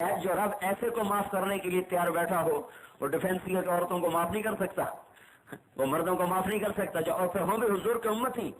جو رب ایسے کو معاف کرنے کے لیے تیار بیٹھا ہو وہ ڈیفینس کی عورتوں کو معاف نہیں کر سکتا، وہ مردوں کو معاف نہیں کر سکتا جو عورتیں ہوں بھی حضور کی امت ہی،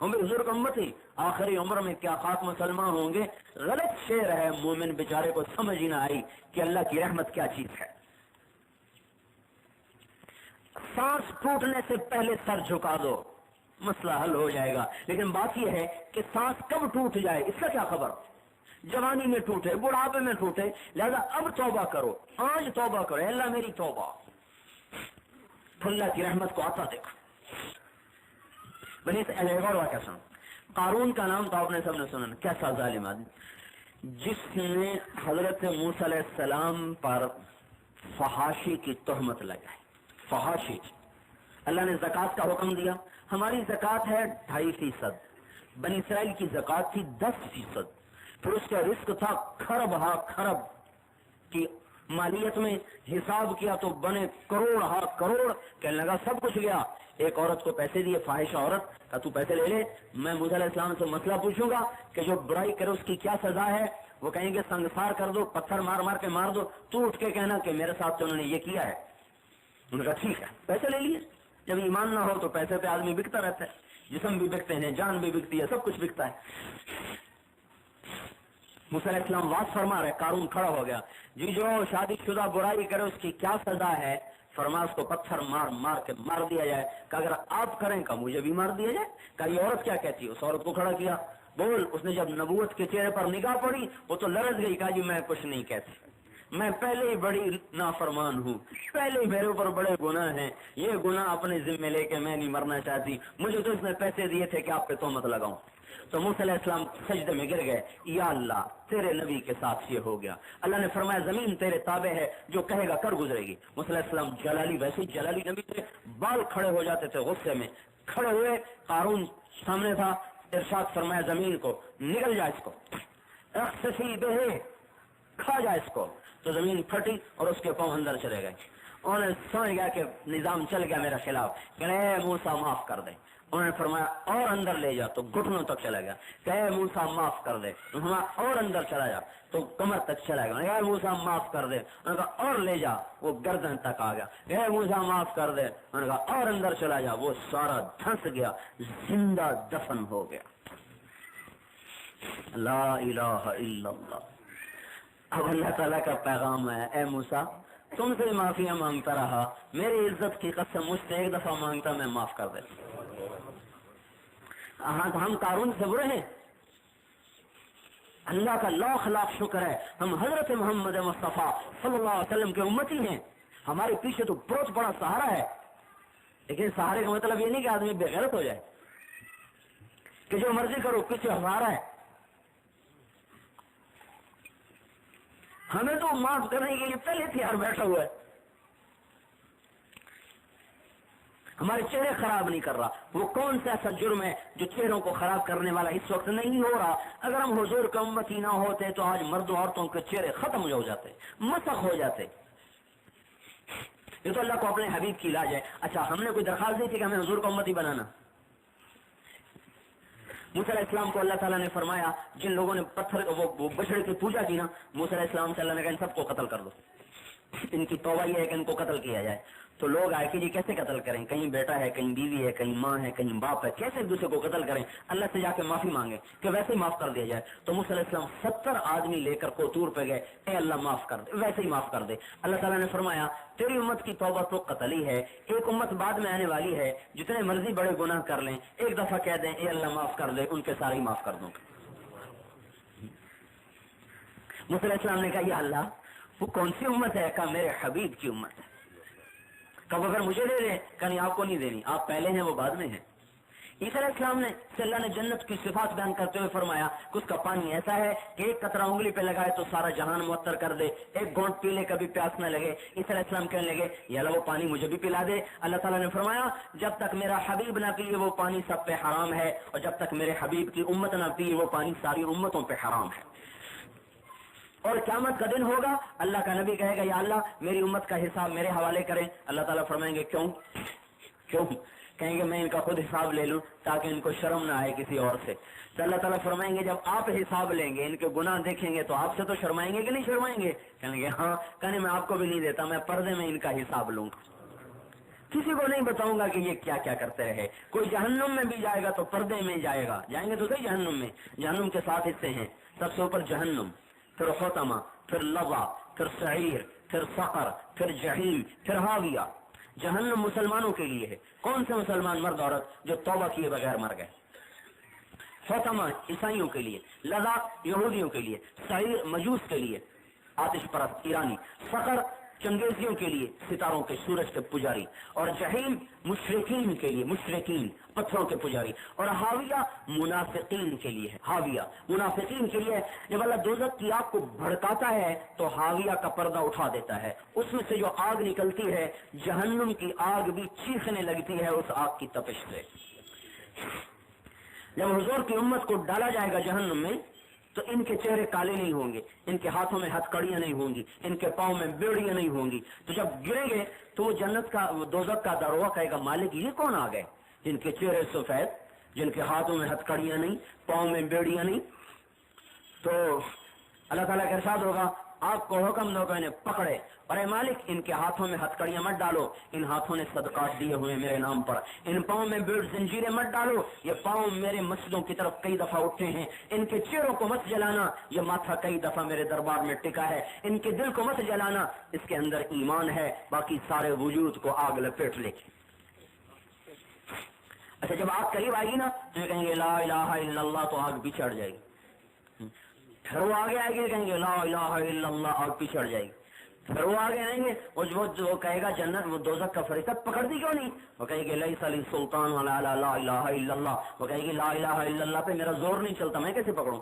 ہم بھی حضور کی امت ہی، آخری عمر میں کیا خاک مسلمان ہوں گے۔ غلط شعر ہے، مومن بیچارے کو سمجھ ہی نہ آئی کہ اللہ کی رحمت کیا چیز ہے۔ سانس ٹوٹنے سے پہلے سر جھکا دو، مسئلہ حل ہو جائے گا۔ لیکن بات یہ ہے کہ سانس کب ٹوٹ جائے اس کا کیا خبر، جوانی میں ٹوٹے، بڑھاپے میں ٹوٹے، لہذا اب توبہ کرو، آج توبہ کرو، اللہ میری توبہ، اللہ کی رحمت کو آتا دیکھو۔ بنی ایک اور واقعہ سن، قارون کا نام تو آپ نے سب نے سنا، کیسا ظالم آدمی جس نے حضرت موسیٰ علیہ السلام پر فحاشی کی تہمت لگائی۔ فحاشی، اللہ نے زکوٰۃ کا حکم دیا، ہماری زکوٰۃ ہے 2.5%، بنی اسرائیل کی زکوٰۃ تھی 10%، پھر اس کا رزق تھا کھرب ہا کھرب کی مالیت میں، حساب کیا تو بنے کروڑ ہا کروڑ، کہنے لگا سب کچھ گیا۔ ایک عورت کو پیسے دیے، فاحشہ عورت کا، تو پیسے لے لے، میں موسیٰ علیہ السلام سے مسئلہ پوچھوں گا کہ جو برائی کرے اس کی کیا سزا ہے۔ وہ کہیں گے سنگسار کر دو، پتھر مار مار کے مار دو، تو اٹھ کے کہنا کہ میرے ساتھ تو انہوں نے یہ کیا ہے۔ انہوں نے کہا ٹھیک ہے، پیسے لے لیے۔ جب ایمان نہ ہو تو پیسے پہ آدمی بکتا رہتا ہے، جسم بھی بکتے ہیں، جان بھی بکتی ہے، سب کچھ بکتا ہے۔ موسیٰ علیہ السلام واضح فرما رہے، قارون کھڑا ہو گیا، جی جو شادی شدہ برائی کرے اس کی کیا سزا ہے؟ فرما اس کو پتھر مار مار کے مار دیا جائے، کہ اگر آپ کریں کا مجھے بھی مار دیا جائے۔ کہ یہ عورت کیا کہتی ہے؟ اس عورت کو کھڑا کیا، بول۔ اس نے جب نبوت کے چہرے پر نگاہ پڑی وہ تو لرز گئی، کہا جی میں کچھ نہیں کہتی، میں پہلے ہی بڑی نافرمان ہوں، پہلے ہی میرے اوپر بڑے گناہ ہیں، یہ گناہ اپنے ذمہ لے کے میں نہیں مرنا چاہتی، مجھے تو اس نے پیسے دیے تھے کہ آپ پہ تہمت لگاؤں۔ تو موسیٰ علیہ السلام سجدے میں گر گئے، یا اللہ تیرے نبی کے ساتھ یہ ہو گیا۔ اللہ نے فرمایا زمین تیرے تابع ہے، جو کہے گا کر گزرے گی۔ موسیٰ علیہ السلام جلالی، ویسے ہی جلالی نبی تھے، بال کھڑے ہو جاتے تھے غصے میں، کھڑے ہوئے، قارون سامنے تھا، ارشاد فرمایا زمین کو نگل جا، اس کو اخسفی بہ، کھا جا اس کو۔ تو زمین پھٹی اور اس کے پاؤں اندر چلے گئے۔ انہوں نے سمجھ گیا کہ نظام چل گیا میرے خلاف، کہ اے موسیٰ معاف کر دے۔ انہوں نے فرمایا اور اندر لے جا، تو گھٹنوں تک چلا گیا، کہ اے موسیٰ معاف کر دے۔ انہوں نے اور اندر چلا جا تو کمر تک چلا گیا، اے موسیٰ معاف کر دے۔ انہوں نے کہا اور لے جا، وہ گردن تک آ گیا، اے موسیٰ معاف کر دے۔ انہوں نے کہا اور اندر چلا جا، وہ سارا دھنس گیا، زندہ دفن ہو گیا۔ لا الہ الا اللہ۔ اب اللہ تعالیٰ کا پیغام ہے، اے موسیٰ تم سے معافیاں مانگتا رہا، میری عزت کی قسم مجھ سے ایک دفعہ مانگتا میں معاف کر دیتا۔ ہاں تو ہم قارون سے برے ہیں؟ اللہ کا لاکھ لاکھ شکر ہے ہم حضرت محمد مصطفیٰ صلی اللہ علیہ وسلم کے امتی ہیں، ہمارے پیچھے تو بہت بڑا سہارا ہے۔ لیکن سہارے کا مطلب یہ نہیں کہ آدمی بے غیرت ہو جائے کہ جو مرضی کرو پیچھے ہمارا ہے۔ ہمیں تو معاف کرنے کے لیے پہلے تیار بیٹھا ہوا ہے، ہمارے چہرے خراب نہیں کر رہا۔ وہ کون سا ایسا جرم ہے جو چہروں کو خراب کرنے والا اس وقت نہیں ہو رہا؟ اگر ہم حضور کا امتی نہ ہوتے تو آج مردوں عورتوں کے چہرے ختم ہو جاتے، مسخ ہو جاتے۔ یہ تو اللہ کو اپنے حبیب کی لاج ہے۔ اچھا ہم نے کوئی درخواست دی تھی کہ ہمیں حضور کا امتی بنانا؟ موسیٰ علیہ السلام کو اللہ تعالیٰ نے فرمایا جن لوگوں نے پتھر وہ بچڑے کی پوجا کی نا، موسیٰ علیہ السلام سے اللہ نے کہا ان سب کو قتل کر دو، ان کی توبہ یہ ہے کہ ان کو قتل کیا جائے۔ تو لوگ آئے کہ جی کیسے قتل کریں، کہیں بیٹا ہے، کہیں بیوی ہے، کہیں ماں ہے، کہیں باپ ہے، کیسے ایک دوسرے کو قتل کریں؟ اللہ سے جا کے معافی مانگے کہ ویسے ہی معاف کر دیا جائے۔ تو موسیٰ علیہ السلام 70 آدمی لے کر کوتور پہ گئے، اے اللہ معاف کر دے، ویسے ہی معاف کر دے۔ اللہ تعالیٰ نے فرمایا تیری امت کی توبہ تو قتل ہی ہے، ایک امت بعد میں آنے والی ہے جتنے مرضی بڑے گناہ کر لیں، ایک دفعہ کہہ دیں اے اللہ معاف کر دے، ان کے سارے معاف کر دوں۔ موسیٰ علیہ السلام نے کہا یا اللہ وہ کون سی امت ہے؟ کہا میرے حبیب کی امت ہے۔ کب اگر مجھے دے دیں، کہ نہیں آپ کو نہیں دینی، آپ پہلے ہیں وہ بعد میں ہیں۔ عیسیٰ علیہ السلام نے سے اللہ نے جنت کی صفات بیان کرتے ہوئے فرمایا کہ اس کا پانی ایسا ہے کہ ایک قطرہ انگلی پہ لگائے تو سارا جہان معطر کر دے، ایک گھونٹ پیلے کبھی پیاس نہ لگے۔ عیسیٰ علیہ السلام کہنے لگے یا اللہ وہ پانی مجھے بھی پلا دے۔ اللہ تعالیٰ نے فرمایا جب تک میرا حبیب نہ پیے وہ پانی سب پہ حرام ہے، اور جب تک میرے حبیب کی امت نہ پیے وہ پانی ساری امتوں پہ حرام ہے۔ اور قیامت کا دن ہوگا اللہ کا نبی کہے گا یا اللہ میری امت کا حساب میرے حوالے کریں۔ اللہ تعالیٰ فرمائیں گے کیوں؟ کہیں گے میں ان کا خود حساب لے لوں تاکہ ان کو شرم نہ آئے کسی اور سے. تو اللہ تعالیٰ فرمائیں گے جب آپ حساب لیں گے ان کے گناہ دیکھیں گے تو آپ سے تو شرمائیں گے کہ نہیں شرمائیں گے؟ کہیں گے ہاں. کہنے میں آپ کو بھی نہیں دیتا, میں پردے میں ان کا حساب لوں گا, کسی کو نہیں بتاؤں گا کہ یہ کیا کیا کرتے رہے. کوئی جہنم میں بھی جائے گا تو پردے میں جائے گا, جائیں گے تو صحیح جہنم میں. جہنم کے 7 حصے ہیں, سب سے اوپر جہنم, پھر حطمہ, پھر لظہ, پھر سعیر, پھر سقر, پھر جحیم, پھر حاویہ. جہنم مسلمانوں کے لیے ہے. کون سے مسلمان مرد عورت جو توبہ کیے بغیر مر گئے. حطمہ عیسائیوں کے لیے, لظہ یہودیوں کے لیے, سعیر مجوس کے لیے آتش پرست ایرانی, سقر چنگیزیوں کے لیے ستاروں کے سورج کے پجاری, اور جہیم مشرکین کے لیے, مشرکین پتھروں کے پجاری, اور حاویہ منافقین کے لیے ہے. حاویہ منافقین کے لیے. جب اللہ دوزخ کی آگ کو بھڑکاتا ہے تو حاویہ کا پردہ اٹھا دیتا ہے, اس میں سے جو آگ نکلتی ہے جہنم کی آگ بھی چیخنے لگتی ہے اس آگ کی تپش سے. جب حضور کی امت کو ڈالا جائے گا جہنم میں تو ان کے چہرے کالے نہیں ہوں گے, ان کے ہاتھوں میں ہتھ کڑیاں نہیں ہوں گی, ان کے پاؤں میں بیڑیاں نہیں ہوں گی. تو جب گریں گے تو وہ جنت کا دوزخ کا دروازہ کہے گا مالک یہ کون آ گئے جن کے چہرے سفید, جن کے ہاتھوں میں ہتھ کڑیاں نہیں, پاؤں میں بیڑیاں نہیں. تو اللہ تعالیٰ کا ارشاد ہوگا آپ کو حکم دو کہ انہیں پکڑے, اور اے مالک ان کے ہاتھوں میں ہتھ کڑیاں مت ڈالو, ان ہاتھوں نے صدقات دیے ہوئے میرے نام پر. ان پاؤں میں بیڑ زنجیریں مت ڈالو, یہ پاؤں میرے مسجدوں کی طرف کئی دفعہ اٹھے ہیں. ان کے چہروں کو مت جلانا, یہ ماتھا کئی دفعہ میرے دربار میں ٹکا ہے. ان کے دل کو مت جلانا, اس کے اندر ایمان ہے, باقی سارے وجود کو آگ لپیٹ لے. اچھا جب آگ قریب آئے گی نا تو کہیں گے لا الہ الا اللہ, تو آگ بھی چڑھ جائے گی. پھر وہ آگے آئے گی کہیں گے لا الہ الا اللہ, آگ بھی چڑھ جائے گی. پھر وہ آگے آئیں گے وہ کہے گا جنت وہ دوزخ کا فرشتہ پکڑتی کیوں نہیں, وہ کہے گی لیس لی سلطان لا الہ الا اللہ, وہ کہے گی لا الہ الا اللہ پہ میرا زور نہیں چلتا, میں کیسے پکڑوں.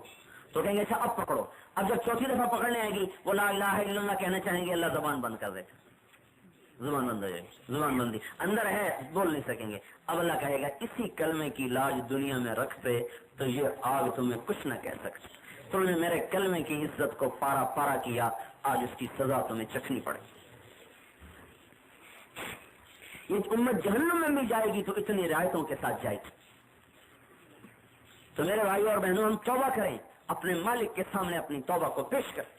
تو کہیں گے اچھا اب پکڑو. اب جب چوتھی دفعہ پکڑنے آئے گی وہ لا الہ الا اللہ کہنا چاہیں گے, اللہ زبان بند کر دے, زبان بند ہو جائے گی, زبان بندی اندر ہے بول نہیں سکیں گے. اب اللہ کہے گا اسی کلمے کی لاج دنیا میں رکھتے تو یہ آگ تمہیں کچھ نہ کہہ سکتی. تم نے میرے کلمے کی عزت کو پارا پارا کیا, آج اس کی سزا تمہیں چکھنی پڑے. یہ امت جہنم میں بھی جائے گی تو اتنی رعایتوں کے ساتھ جائے گی. تو میرے بھائیوں اور بہنوں ہم توبہ کریں, اپنے مالک کے سامنے اپنی توبہ کو پیش کریں.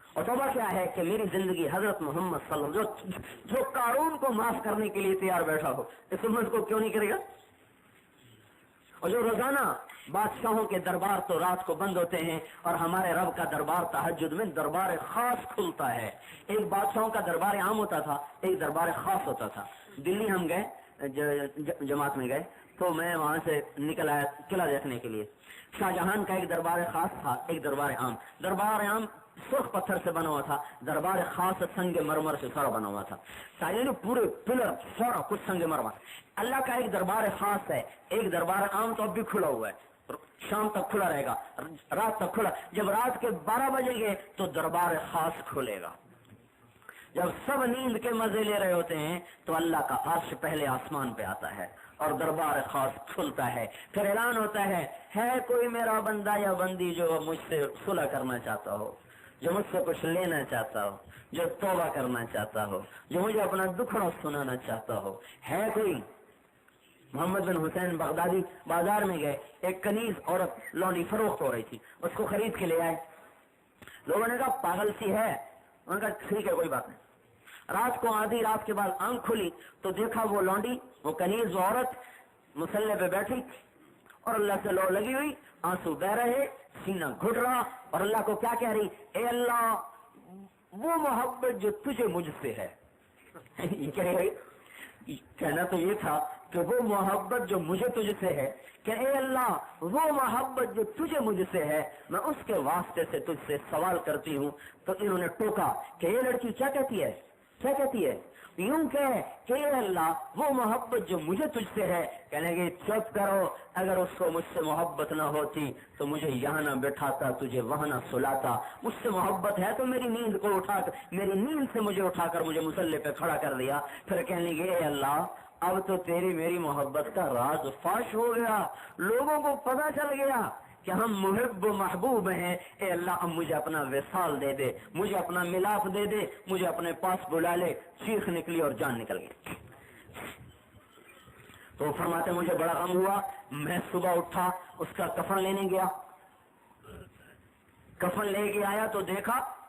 اور توبہ کیا ہے کہ میری زندگی حضرت محمد صلی اللہ علیہ وسلم جو قارون کو معاف کرنے کے لیے تیار بیٹھا ہو, اس امت کو کیوں نہیں کرے گا. اور جو روزانہ بادشاہوں کے دربار تو رات کو بند ہوتے ہیں اور ہمارے رب کا دربار تہجد میں دربار خاص کھلتا ہے. ایک بادشاہوں کا دربار عام ہوتا تھا, ایک دربار خاص ہوتا تھا. دلی ہم گئے جماعت میں گئے تو میں وہاں سے نکل آیا قلعہ دیکھنے کے لیے. شاہجہان کا ایک دربار خاص تھا, ایک دربار عام. دربار عام سرخ پتھر سے بنا ہوا تھا, دربار خاص سنگ مرمر سے سارا بنا ہوا تھا. سارے پورے پلر سارا کچھ سنگ مرمر. اللہ کا ایک دربار خاص ہے, ایک دربار عام تو اب بھی کھلا ہوا ہے, شام تک کھلا رہے گا, رات تک کھلا. جب رات کے 12 بجیں گے تو دربار خاص کھلے گا. جب سب نیند کے مزے لے رہے ہوتے ہیں تو اللہ کا عرش پہلے آسمان پہ آتا ہے اور دربار خاص کھلتا ہے. پھر اعلان ہوتا ہے کوئی میرا بندہ یا بندی جو مجھ سے صلح کرنا چاہتا ہو, جو مجھ سے کچھ لینا چاہتا ہو, جو توبہ کرنا چاہتا ہو, جو مجھے اپنا دکھڑا سنانا چاہتا ہو, ہے کوئی. محمد بن حسین بغدادی بازار میں گئے, ایک کنیز عورت لونڈی فروخت ہو رہی تھی, اس کو خرید کے لے آئے. لوگوں نے کہا پاگل سی ہے, انہوں نے کہا ٹھیک ہے کوئی بات نہیں. رات کو آدھی رات کے بعد آنکھ کھلی تو دیکھا وہ لونڈی, وہ کنیز عورت مسلح پہ بیٹھی اور اللہ سے لو لگی ہوئی, آنسو بہ رہے, سینہ گھٹ رہا, اور اللہ کو کیا کہہ رہی, اے اللہ وہ محبت جو تجھے مجھ سے ہے. یہ کہہ رہی, کہنا تو یہ تھا کہ وہ محبت جو مجھے تجھ سے ہے, کہ اے اللہ وہ محبت جو تجھے مجھ سے ہے میں اس کے واسطے سے تجھ سے سوال کرتی ہوں. تو انہوں نے ٹوکا کہ یہ لڑکی کیا کہتی ہے, کیا کہتی ہے, یوں کہ اے اللہ وہ محبت جو مجھے تجھ سے ہے. کہنے گے چپ کرو, اگر اس کو مجھ سے محبت نہ ہوتی تو مجھے یہاں نہ بٹھاتا, تجھے وہاں نہ سلاتا. مجھ سے محبت ہے تو میری نیند کو اٹھا کر, میری نیند سے مجھے اٹھا کر مجھے مسلح پہ کھڑا کر دیا. پھر کہنے لگے اے اللہ اب تو تیری میری محبت کا راز فاش ہو گیا, لوگوں کو پتہ چل گیا کہ ہم محب و محبوب ہیں. اے اللہ اب مجھے اپنا وصال دے دے, مجھے اپنا ملاپ دے دے, مجھے اپنے پاس بلا لے. چیخ نکلی اور جان نکل گئی. تو فرماتے مجھے بڑا غم ہوا، میں صبح اٹھا اس کا کفن لینے گیا، کفن لے کے آیا تو دیکھا